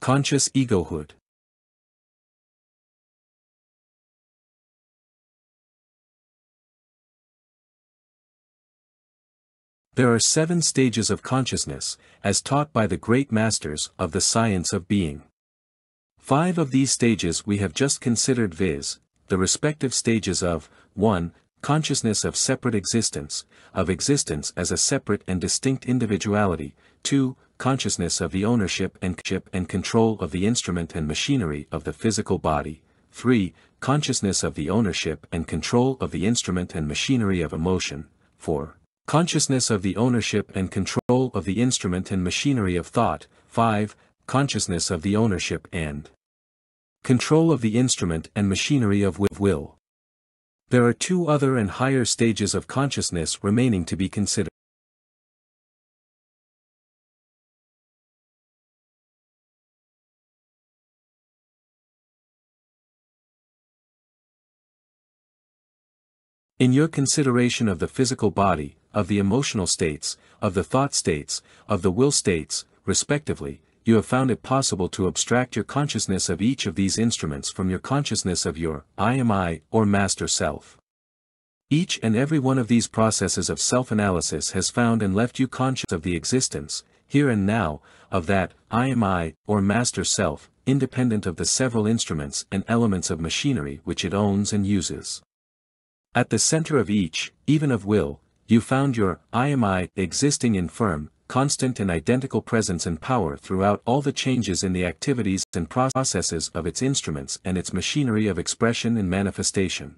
Conscious egohood. There are 7 stages of consciousness, as taught by the great masters of the science of being. 5 of these stages we have just considered, viz., the respective stages of 1. Consciousness of separate existence, of existence as a separate and distinct individuality. 2. Consciousness of the ownership and control of the instrument and machinery of the physical body. 3. Consciousness of the ownership and control of the instrument and machinery of emotion. 4. Consciousness of the ownership and control of the instrument and machinery of thought. 5. Consciousness of the ownership and control of the instrument and machinery of will. There are 2 other and higher stages of consciousness remaining to be considered. In your consideration of the physical body, of the emotional states, of the thought states, of the will states, respectively, you have found it possible to abstract your consciousness of each of these instruments from your consciousness of your I am I, or master self. Each and every one of these processes of self-analysis has found and left you conscious of the existence, here and now, of that I am I, or master self, independent of the several instruments and elements of machinery which it owns and uses. At the center of each, even of will, you found your I am I existing in firm, constant and identical presence and power throughout all the changes in the activities and processes of its instruments and its machinery of expression and manifestation.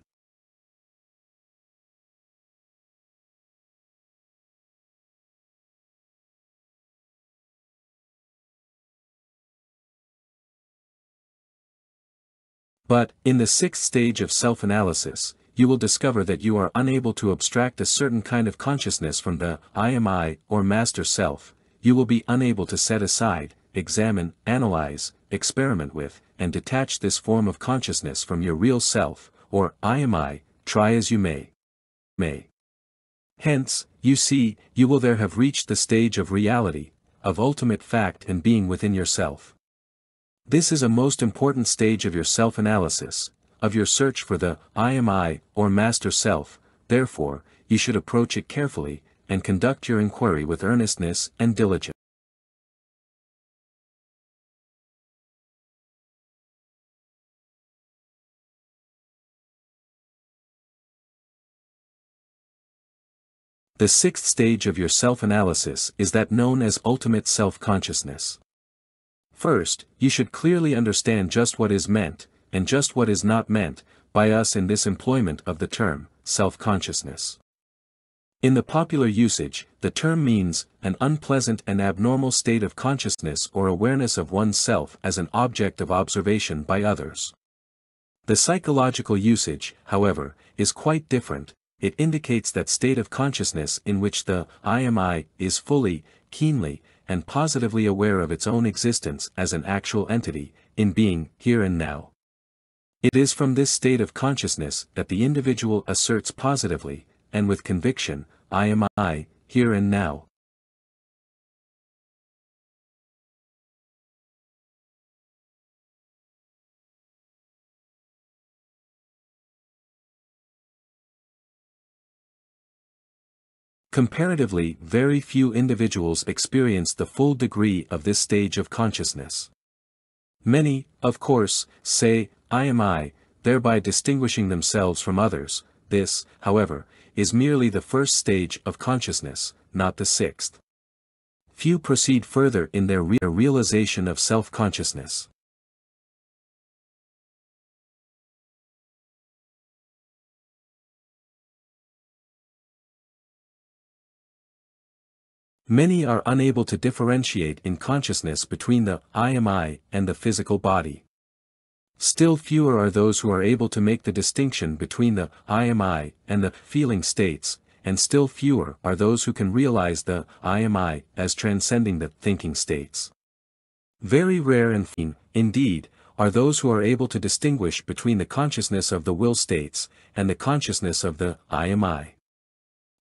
But, in the 6th stage of self-analysis, you will discover that you are unable to abstract a certain kind of consciousness from the I am I, or master self. You will be unable to set aside, examine, analyze, experiment with, and detach this form of consciousness from your real self, or I am I, try as you may. Hence, you see, you will there have reached the stage of reality, of ultimate fact and being within yourself. This is a most important stage of your self-analysis, of your search for the I am I, or master self. Therefore, you should approach it carefully, and conduct your inquiry with earnestness and diligence. The 6th stage of your self-analysis is that known as ultimate self-consciousness. First, you should clearly understand just what is meant, and just what is not meant, by us in this employment of the term, self-consciousness. In the popular usage, the term means an unpleasant and abnormal state of consciousness or awareness of one's self as an object of observation by others. The psychological usage, however, is quite different. It indicates that state of consciousness in which the I am I is fully, keenly, and positively aware of its own existence as an actual entity, in being, here and now. It is from this state of consciousness that the individual asserts positively, and with conviction, I am I, here and now. Comparatively, very few individuals experience the full degree of this stage of consciousness. Many, of course, say, I am I, thereby distinguishing themselves from others. This, however, is merely the 1st stage of consciousness, not the 6th. Few proceed further in their realization of self-consciousness. Many are unable to differentiate in consciousness between the I am I and the physical body. Still fewer are those who are able to make the distinction between the I am I and the feeling states, and still fewer are those who can realize the I am I as transcending the thinking states. Very rare and few, indeed, are those who are able to distinguish between the consciousness of the will states and the consciousness of the I am I.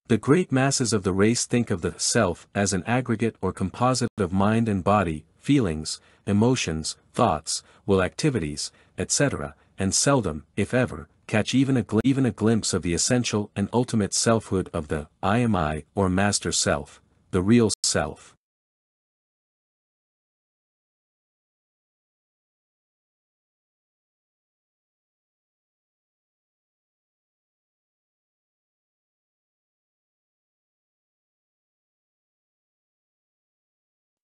The great masses of the race think of the self as an aggregate or composite of mind and body, feelings, emotions, thoughts, will activities, etc., and seldom, if ever, catch even a glimpse of the essential and ultimate selfhood of the I am I or master self, the real self.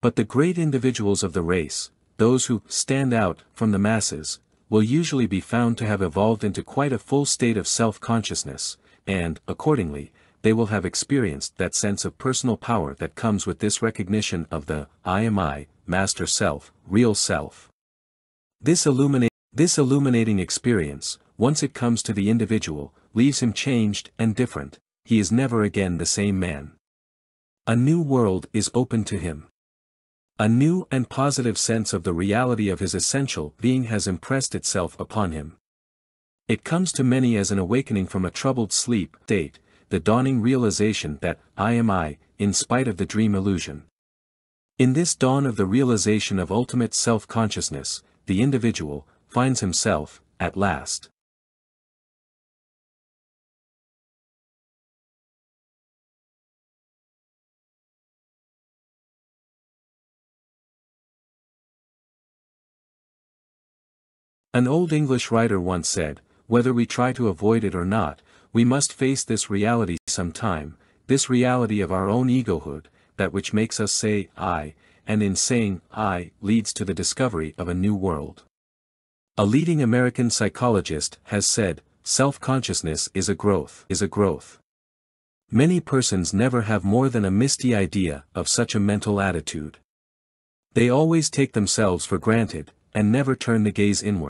But the great individuals of the race, those who stand out from the masses, will usually be found to have evolved into quite a full state of self-consciousness, and, accordingly, they will have experienced that sense of personal power that comes with this recognition of the I am I, master self, real self. This illuminating experience, once it comes to the individual, leaves him changed and different. He is never again the same man. A new world is open to him. A new and positive sense of the reality of his essential being has impressed itself upon him. It comes to many as an awakening from a troubled sleep state, the dawning realization that I am I, in spite of the dream illusion. In this dawn of the realization of ultimate self-consciousness, the individual finds himself, at last. An old English writer once said, whether we try to avoid it or not, we must face this reality sometime, this reality of our own egohood, that which makes us say I, and in saying I, leads to the discovery of a new world. A leading American psychologist has said, self-consciousness is a growth. Many persons never have more than a misty idea of such a mental attitude. They always take themselves for granted, and never turn the gaze inward.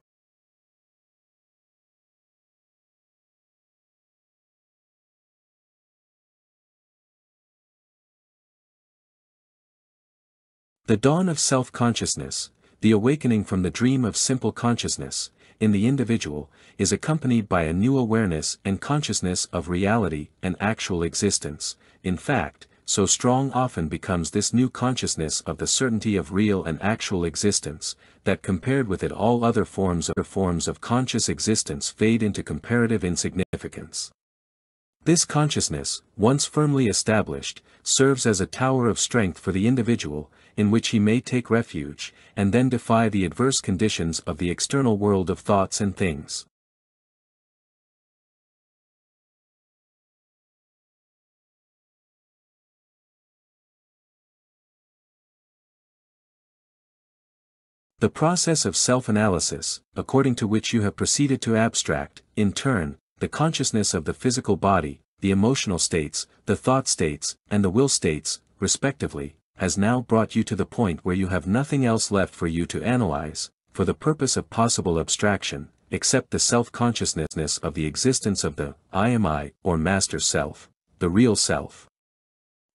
The dawn of self-consciousness, the awakening from the dream of simple consciousness, in the individual, is accompanied by a new awareness and consciousness of reality and actual existence. In fact, so strong often becomes this new consciousness of the certainty of real and actual existence, that compared with it all other forms of conscious existence fade into comparative insignificance. This consciousness, once firmly established, serves as a tower of strength for the individual, in which he may take refuge, and then defy the adverse conditions of the external world of thoughts and things. The process of self-analysis, according to which you have proceeded to abstract, in turn, the consciousness of the physical body, the emotional states, the thought states, and the will states, respectively, has now brought you to the point where you have nothing else left for you to analyze, for the purpose of possible abstraction, except the self-consciousness of the existence of the I am I, or master self, the real self.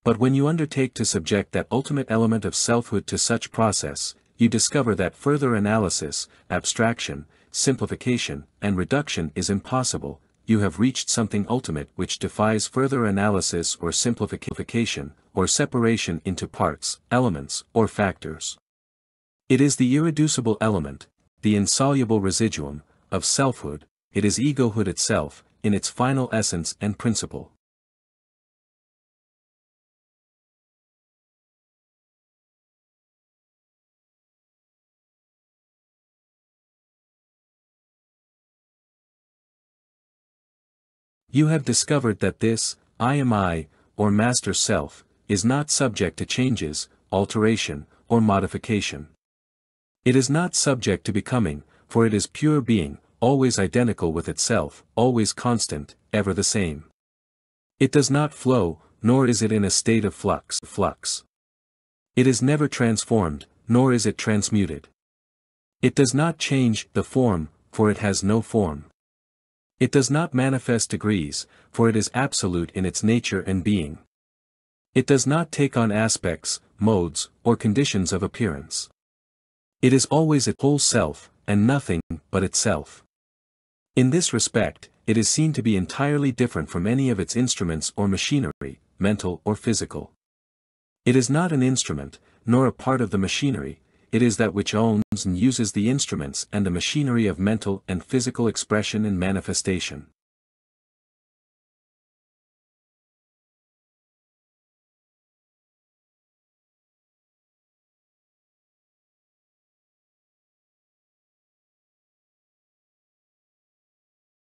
But when you undertake to subject that ultimate element of selfhood to such process, you discover that further analysis, abstraction, simplification, and reduction is impossible. You have reached something ultimate which defies further analysis or simplification, or separation into parts, elements, or factors. It is the irreducible element, the insoluble residuum, of selfhood. It is egohood itself, in its final essence and principle. You have discovered that this, I am I, or master self, is not subject to changes, alteration, or modification. It is not subject to becoming, for it is pure being, always identical with itself, always constant, ever the same. It does not flow, nor is it in a state of flux. It is never transformed, nor is it transmuted. It does not change the form, for it has no form. It does not manifest degrees, for it is absolute in its nature and being. It does not take on aspects, modes, or conditions of appearance. It is always its whole self, and nothing but itself. In this respect, it is seen to be entirely different from any of its instruments or machinery, mental or physical. It is not an instrument, nor a part of the machinery. it is that which owns and uses the instruments and the machinery of mental and physical expression and manifestation.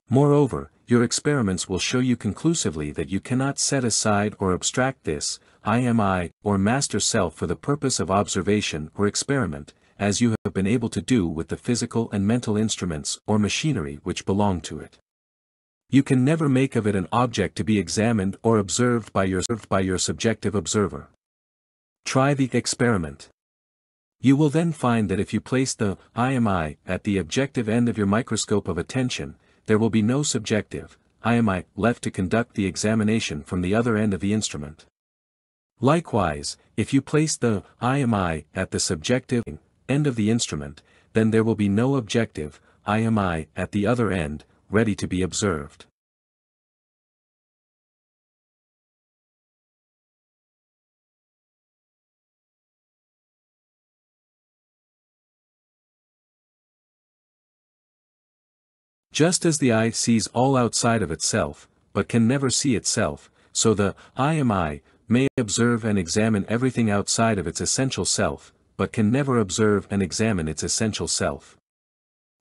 Moreover, your experiments will show you conclusively that you cannot set aside or abstract this, I am I, or master self for the purpose of observation or experiment, as you have been able to do with the physical and mental instruments or machinery which belong to it. You can never make of it an object to be examined or observed by your subjective observer. Try the experiment. You will then find that if you place the I am I at the objective end of your microscope of attention, there will be no subjective, I am I, left to conduct the examination from the other end of the instrument. Likewise, if you place the I am I at the subjective end of the instrument, then there will be no objective, I am I, at the other end, ready to be observed. Just as the eye sees all outside of itself, but can never see itself, so the I am I may observe and examine everything outside of its essential self, but can never observe and examine its essential self.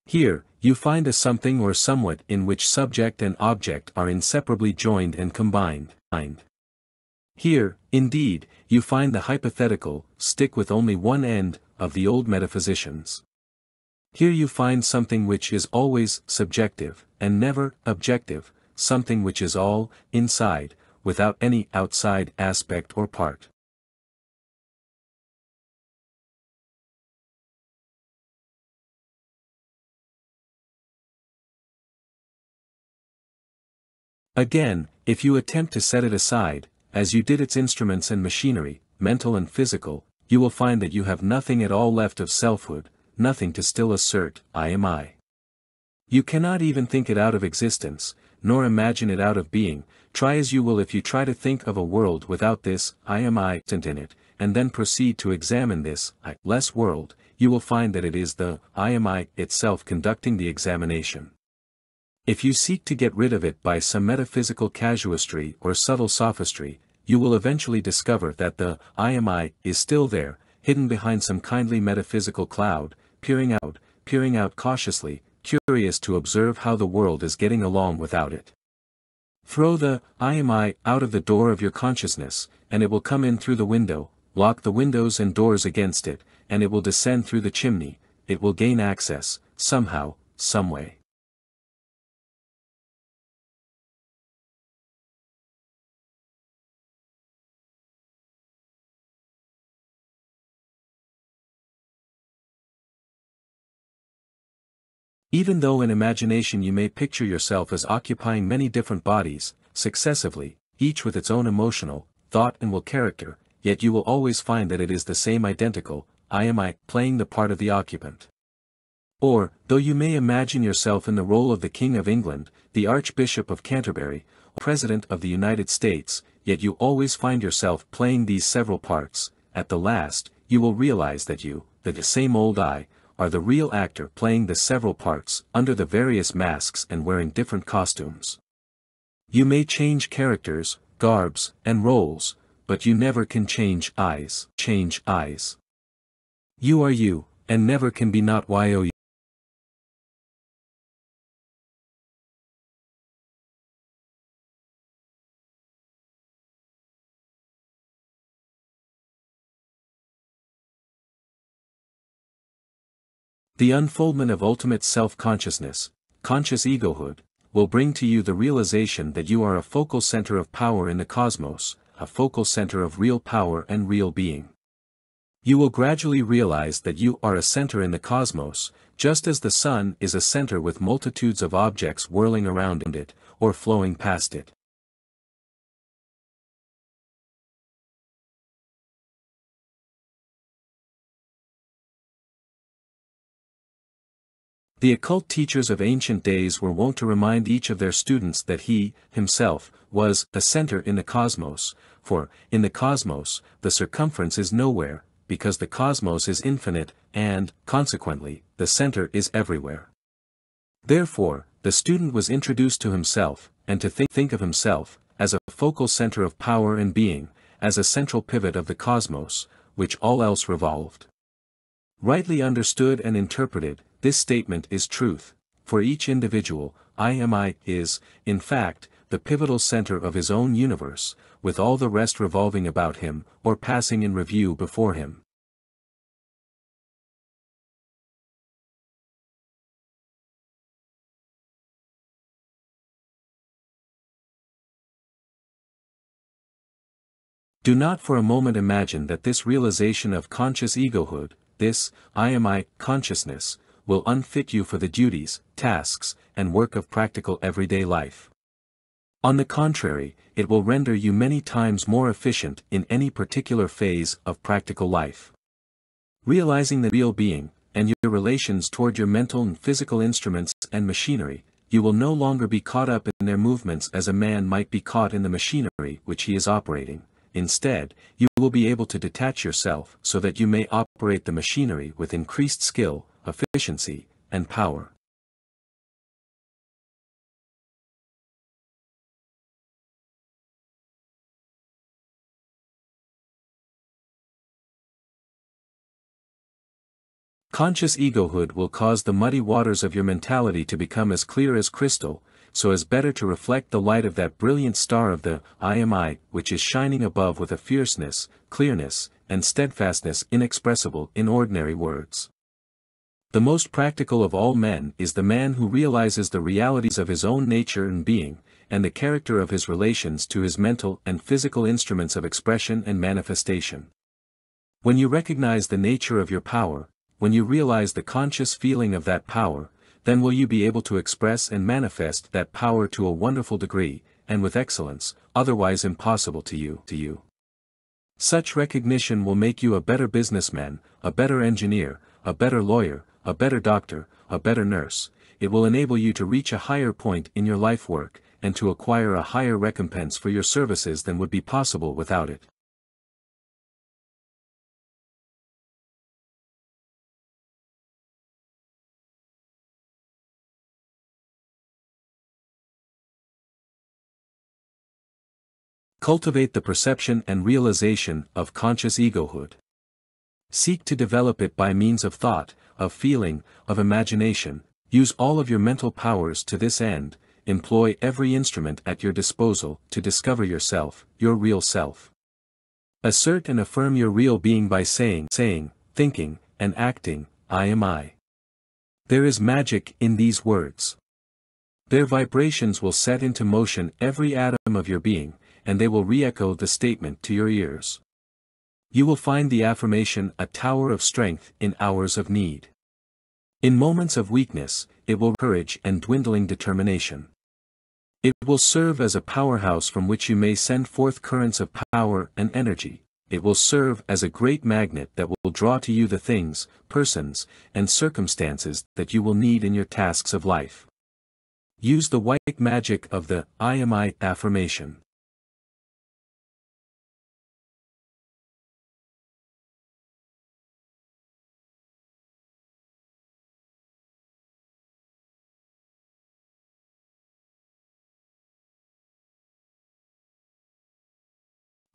Here, you find a something or somewhat in which subject and object are inseparably joined and combined. Here, indeed, you find the hypothetical stick with only one end of the old metaphysicians. Here you find something which is always subjective, and never objective, something which is all inside, without any outside aspect or part. Again, if you attempt to set it aside, as you did its instruments and machinery, mental and physical, you will find that you have nothing at all left of selfhood, nothing to still assert, I am I. You cannot even think it out of existence, nor imagine it out of being, try as you will. If you try to think of a world without this, I am I, in it, and then proceed to examine this, I-less world, you will find that it is the I am I itself conducting the examination. If you seek to get rid of it by some metaphysical casuistry or subtle sophistry, you will eventually discover that the I am I is still there, hidden behind some kindly metaphysical cloud, peering out cautiously, curious to observe how the world is getting along without it. Throw the I am I out of the door of your consciousness, and it will come in through the window, lock the windows and doors against it, and it will descend through the chimney, it will gain access, somehow, someway. Even though in imagination you may picture yourself as occupying many different bodies, successively, each with its own emotional, thought and will character, yet you will always find that it is the same identical, I am I, playing the part of the occupant. Or, though you may imagine yourself in the role of the King of England, the Archbishop of Canterbury, or President of the United States, yet you always find yourself playing these several parts. At the last, you will realize that you, the same old I, are the real actor playing the several parts, under the various masks and wearing different costumes. You may change characters, garbs, and roles, but you never can change eyes. You are you, and never can be not you. The unfoldment of ultimate self-consciousness, conscious egohood, will bring to you the realization that you are a focal center of power in the cosmos, a focal center of real power and real being. You will gradually realize that you are a center in the cosmos, just as the sun is a center with multitudes of objects whirling around it, or flowing past it. The occult teachers of ancient days were wont to remind each of their students that he, himself, was a center in the cosmos, for, in the cosmos, the circumference is nowhere, because the cosmos is infinite, and, consequently, the center is everywhere. Therefore, the student was introduced to himself, and to think of himself, as a focal center of power and being, as a central pivot of the cosmos, which all else revolved. Rightly understood and interpreted, this statement is truth. For each individual, I is, in fact, the pivotal center of his own universe, with all the rest revolving about him, or passing in review before him. Do not for a moment imagine that this realization of conscious egohood, this, I consciousness, will unfit you for the duties, tasks, and work of practical everyday life. On the contrary, it will render you many times more efficient in any particular phase of practical life. Realizing the real being, and your relations toward your mental and physical instruments and machinery, you will no longer be caught up in their movements as a man might be caught in the machinery which he is operating. Instead, you will be able to detach yourself so that you may operate the machinery with increased skill, efficiency, and power. Conscious egohood will cause the muddy waters of your mentality to become as clear as crystal, so as better to reflect the light of that brilliant star of the I, which is shining above with a fierceness, clearness, and steadfastness inexpressible in ordinary words. The most practical of all men is the man who realizes the realities of his own nature and being, and the character of his relations to his mental and physical instruments of expression and manifestation. When you recognize the nature of your power, when you realize the conscious feeling of that power, then will you be able to express and manifest that power to a wonderful degree, and with excellence, otherwise impossible to you. Such recognition will make you a better businessman, a better engineer, a better lawyer, a better doctor, a better nurse. It will enable you to reach a higher point in your life work, and to acquire a higher recompense for your services than would be possible without it. Cultivate the perception and realization of conscious egohood. Seek to develop it by means of thought, of feeling, of imagination. Use all of your mental powers to this end. Employ every instrument at your disposal to discover yourself, your real self. Assert and affirm your real being by saying, thinking, and acting, I am I. There is magic in these words. Their vibrations will set into motion every atom of your being, and they will re-echo the statement to your ears. You will find the affirmation a tower of strength in hours of need. In moments of weakness, it will courage and dwindling determination. It will serve as a powerhouse from which you may send forth currents of power and energy. It will serve as a great magnet that will draw to you the things, persons, and circumstances that you will need in your tasks of life. Use the white magic of the I am I affirmation.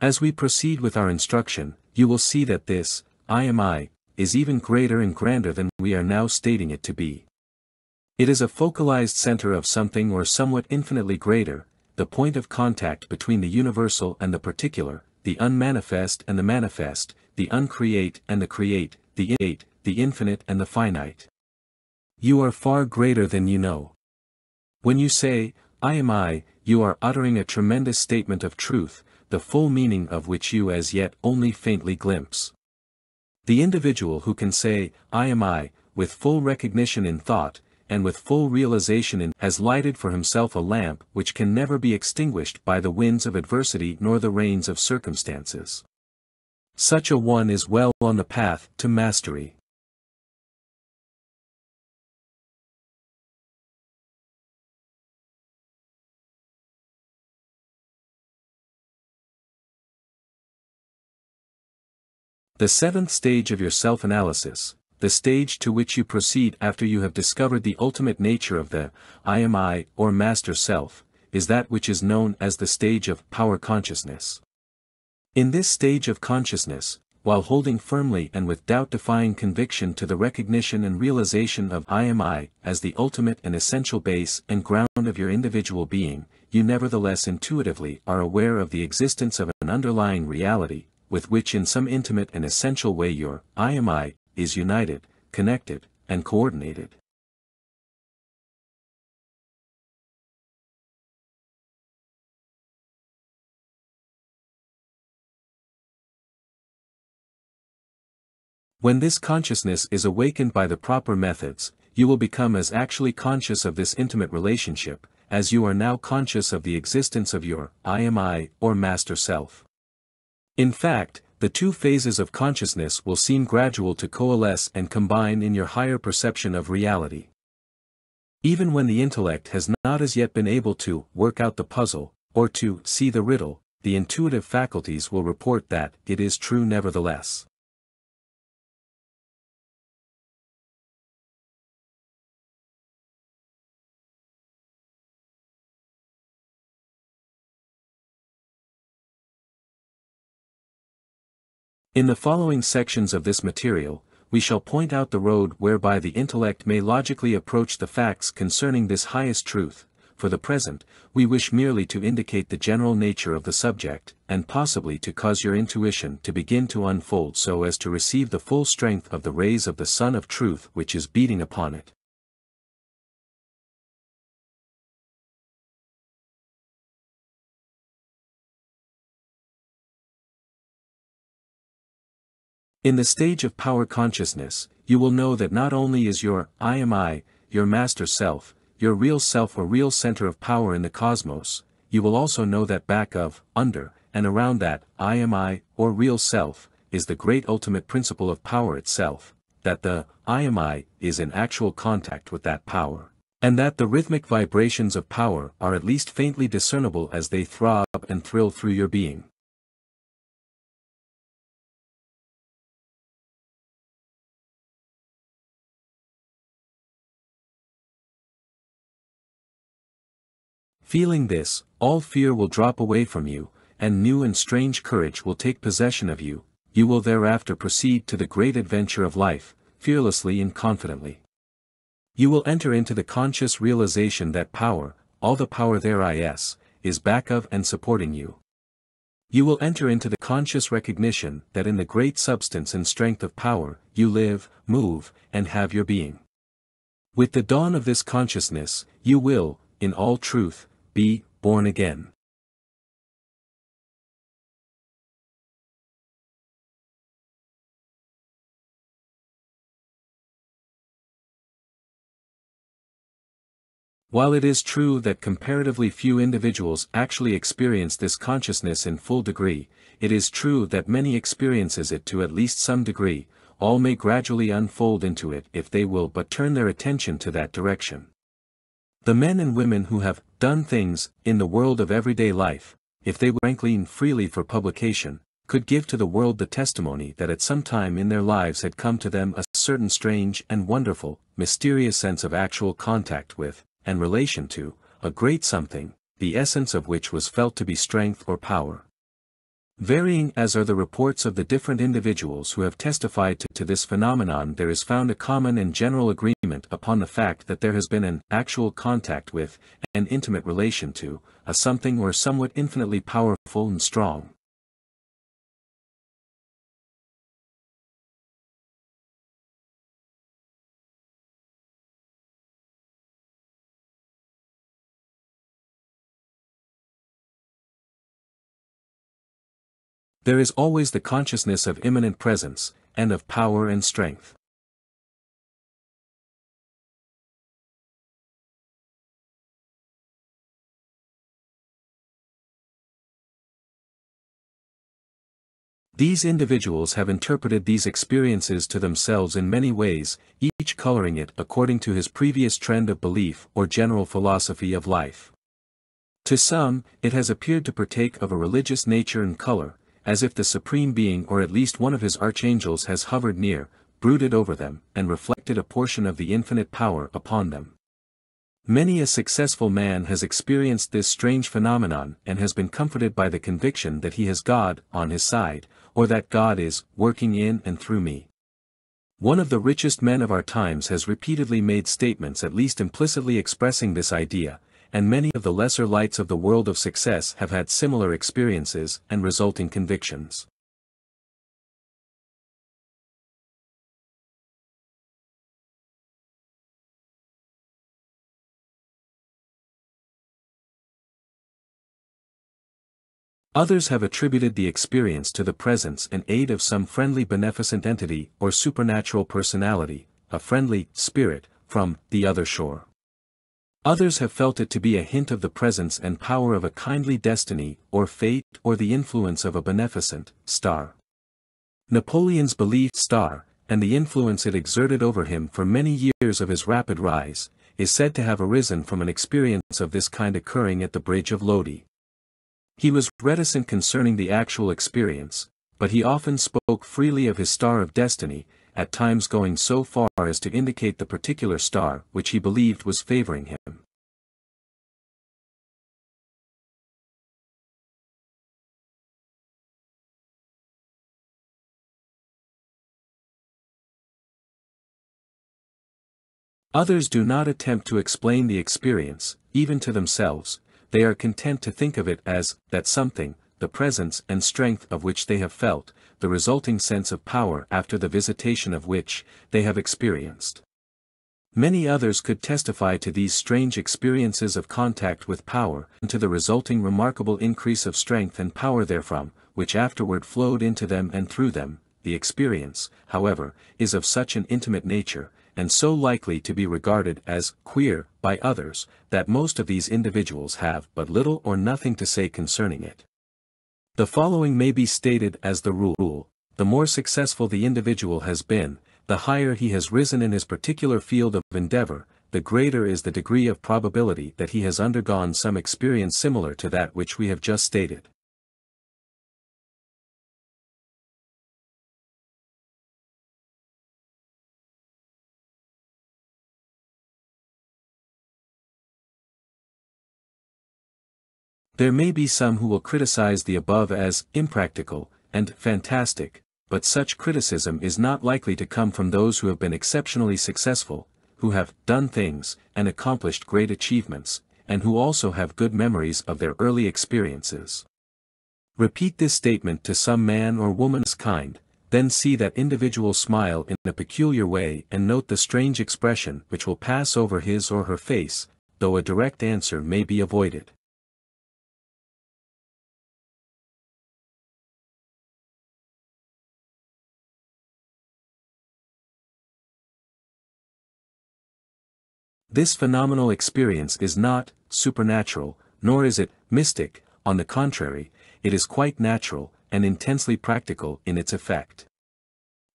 As we proceed with our instruction, you will see that this, I am I, is even greater and grander than we are now stating it to be. It is a focalized center of something or somewhat infinitely greater, the point of contact between the universal and the particular, the unmanifest and the manifest, the uncreate and the create, the infinite and the finite. You are far greater than you know. When you say, I am I, you are uttering a tremendous statement of truth, the full meaning of which you as yet only faintly glimpse. The individual who can say, I am I, with full recognition in thought, and with full realization in, has lighted for himself a lamp which can never be extinguished by the winds of adversity nor the rains of circumstances. Such a one is well on the path to mastery. The seventh stage of your self-analysis, the stage to which you proceed after you have discovered the ultimate nature of the I am I, or master self, is that which is known as the stage of power consciousness. In this stage of consciousness, while holding firmly and with doubt-defying conviction to the recognition and realization of I am I as the ultimate and essential base and ground of your individual being, you nevertheless intuitively are aware of the existence of an underlying reality, with which in some intimate and essential way your I am I is united, connected, and coordinated. When this consciousness is awakened by the proper methods, you will become as actually conscious of this intimate relationship, as you are now conscious of the existence of your I am I, or master self. In fact, the two phases of consciousness will seem gradual to coalesce and combine in your higher perception of reality. Even when the intellect has not as yet been able to work out the puzzle, or to see the riddle, the intuitive faculties will report that it is true nevertheless. In the following sections of this material, we shall point out the road whereby the intellect may logically approach the facts concerning this highest truth. For the present, we wish merely to indicate the general nature of the subject, and possibly to cause your intuition to begin to unfold so as to receive the full strength of the rays of the sun of truth which is beating upon it. In the stage of power consciousness, you will know that not only is your I am I, your master self, your real self or real center of power in the cosmos, you will also know that back of, under, and around that I am I, or real self, is the great ultimate principle of power itself, that the I am I is in actual contact with that power, and that the rhythmic vibrations of power are at least faintly discernible as they throb and thrill through your being. Feeling this, all fear will drop away from you, and new and strange courage will take possession of you. You will thereafter proceed to the great adventure of life, fearlessly and confidently. You will enter into the conscious realization that power, all the power there is back of and supporting you. You will enter into the conscious recognition that in the great substance and strength of power, you live, move, and have your being. With the dawn of this consciousness, you will, in all truth, be born again. While it is true that comparatively few individuals actually experience this consciousness in full degree, it is true that many experiences it to at least some degree. All may gradually unfold into it if they will but turn their attention to that direction. The men and women who have done things in the world of everyday life, if they were frankly freely for publication, could give to the world the testimony that at some time in their lives had come to them a certain strange and wonderful, mysterious sense of actual contact with, and relation to, a great something, the essence of which was felt to be strength or power. Varying as are the reports of the different individuals who have testified to this phenomenon, there is found a common and general agreement upon the fact that there has been an actual contact with, an intimate relation to, a something or somewhat infinitely powerful and strong. There is always the consciousness of immanent presence, and of power and strength. These individuals have interpreted these experiences to themselves in many ways, each coloring it according to his previous trend of belief or general philosophy of life. To some, it has appeared to partake of a religious nature and color, as if the Supreme Being or at least one of his archangels has hovered near, brooded over them, and reflected a portion of the infinite power upon them. Many a successful man has experienced this strange phenomenon and has been comforted by the conviction that he has God on his side, or that God is working in and through me. One of the richest men of our times has repeatedly made statements at least implicitly expressing this idea, and many of the lesser lights of the world of success have had similar experiences and resulting convictions. Others have attributed the experience to the presence and aid of some friendly beneficent entity or supernatural personality, a friendly spirit, from the other shore. Others have felt it to be a hint of the presence and power of a kindly destiny or fate or the influence of a beneficent star. Napoleon's believed star, and the influence it exerted over him for many years of his rapid rise, is said to have arisen from an experience of this kind occurring at the Bridge of Lodi. He was reticent concerning the actual experience, but he often spoke freely of his star of destiny, at times going so far as to indicate the particular star which he believed was favoring him. Others do not attempt to explain the experience, even to themselves. They are content to think of it as that something, the presence and strength of which they have felt, the resulting sense of power after the visitation of which they have experienced. Many others could testify to these strange experiences of contact with power and to the resulting remarkable increase of strength and power therefrom, which afterward flowed into them and through them. The experience, however, is of such an intimate nature, and so likely to be regarded as queer by others, that most of these individuals have but little or nothing to say concerning it. The following may be stated as the rule: the more successful the individual has been, the higher he has risen in his particular field of endeavor, the greater is the degree of probability that he has undergone some experience similar to that which we have just stated. There may be some who will criticize the above as impractical and fantastic, but such criticism is not likely to come from those who have been exceptionally successful, who have done things and accomplished great achievements, and who also have good memories of their early experiences. Repeat this statement to some man or woman's kind, then see that individual smile in a peculiar way and note the strange expression which will pass over his or her face, though a direct answer may be avoided. This phenomenal experience is not supernatural, nor is it mystic. On the contrary, it is quite natural, and intensely practical in its effect.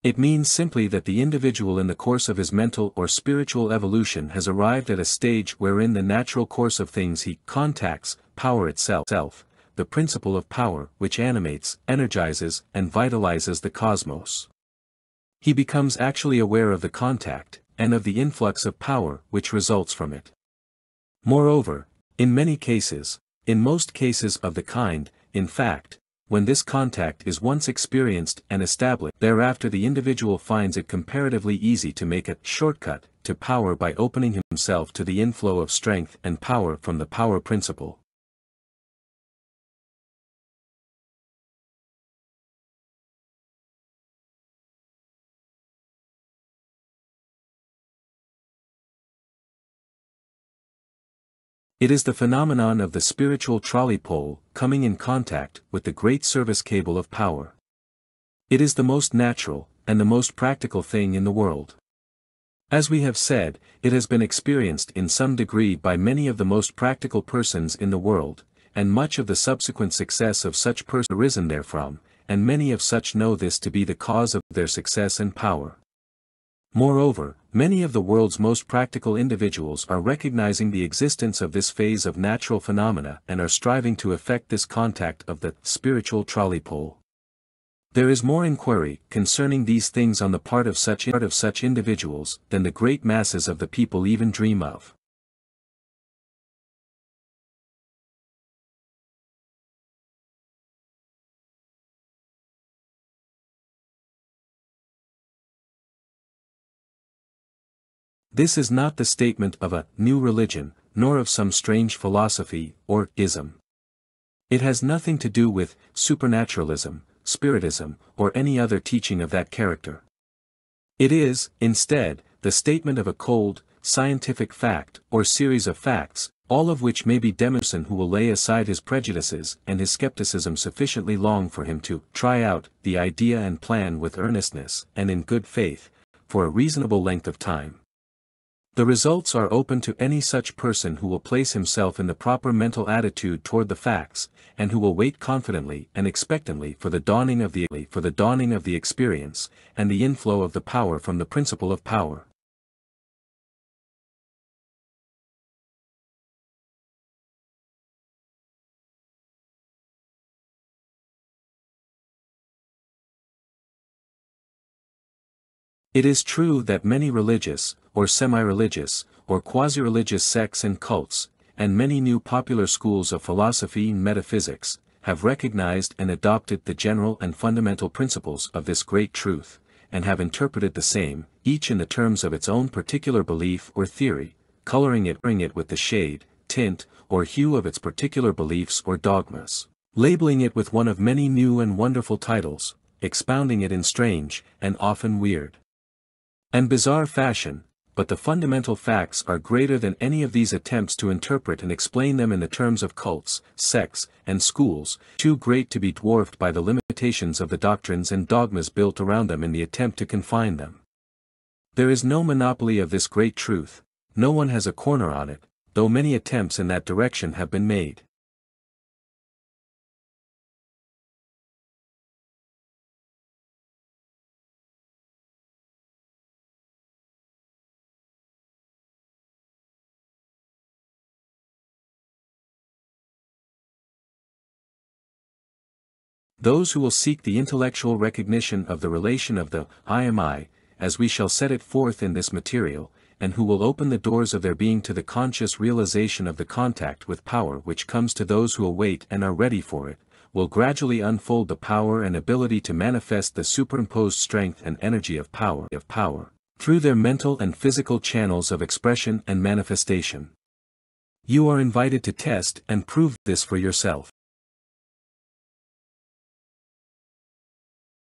It means simply that the individual in the course of his mental or spiritual evolution has arrived at a stage wherein the natural course of things he contacts, power itself, the principle of power which animates, energizes, and vitalizes the cosmos. He becomes actually aware of the contact, and of the influx of power which results from it. Moreover, in many cases, in most cases of the kind, in fact, when this contact is once experienced and established, thereafter the individual finds it comparatively easy to make a shortcut to power by opening himself to the inflow of strength and power from the power principle. It is the phenomenon of the spiritual trolley pole coming in contact with the great service cable of power. It is the most natural, and the most practical thing in the world. As we have said, it has been experienced in some degree by many of the most practical persons in the world, and much of the subsequent success of such persons arisen therefrom, and many of such know this to be the cause of their success and power. Moreover, many of the world's most practical individuals are recognizing the existence of this phase of natural phenomena and are striving to effect this contact of the spiritual trolley pole. There is more inquiry concerning these things on the part of such individuals than the great masses of the people even dream of. This is not the statement of a new religion, nor of some strange philosophy or ism. It has nothing to do with supernaturalism, spiritism, or any other teaching of that character. It is, instead, the statement of a cold, scientific fact or series of facts, all of which may be demonstrated who will lay aside his prejudices and his skepticism sufficiently long for him to try out the idea and plan with earnestness and in good faith, for a reasonable length of time. The results are open to any such person who will place himself in the proper mental attitude toward the facts, and who will wait confidently and expectantly for the dawning of the experience, and the inflow of the power from the principle of power. It is true that many religious, or semi-religious, or quasi-religious sects and cults, and many new popular schools of philosophy and metaphysics, have recognized and adopted the general and fundamental principles of this great truth, and have interpreted the same, each in the terms of its own particular belief or theory, coloring it with the shade, tint, or hue of its particular beliefs or dogmas, labeling it with one of many new and wonderful titles, expounding it in strange, and often weird and bizarre fashion, but the fundamental facts are greater than any of these attempts to interpret and explain them in the terms of cults, sects, and schools, too great to be dwarfed by the limitations of the doctrines and dogmas built around them in the attempt to confine them. There is no monopoly of this great truth, no one has a corner on it, though many attempts in that direction have been made. Those who will seek the intellectual recognition of the relation of the I am I, as we shall set it forth in this material, and who will open the doors of their being to the conscious realization of the contact with power which comes to those who await and are ready for it, will gradually unfold the power and ability to manifest the superimposed strength and energy of power, through their mental and physical channels of expression and manifestation. You are invited to test and prove this for yourself.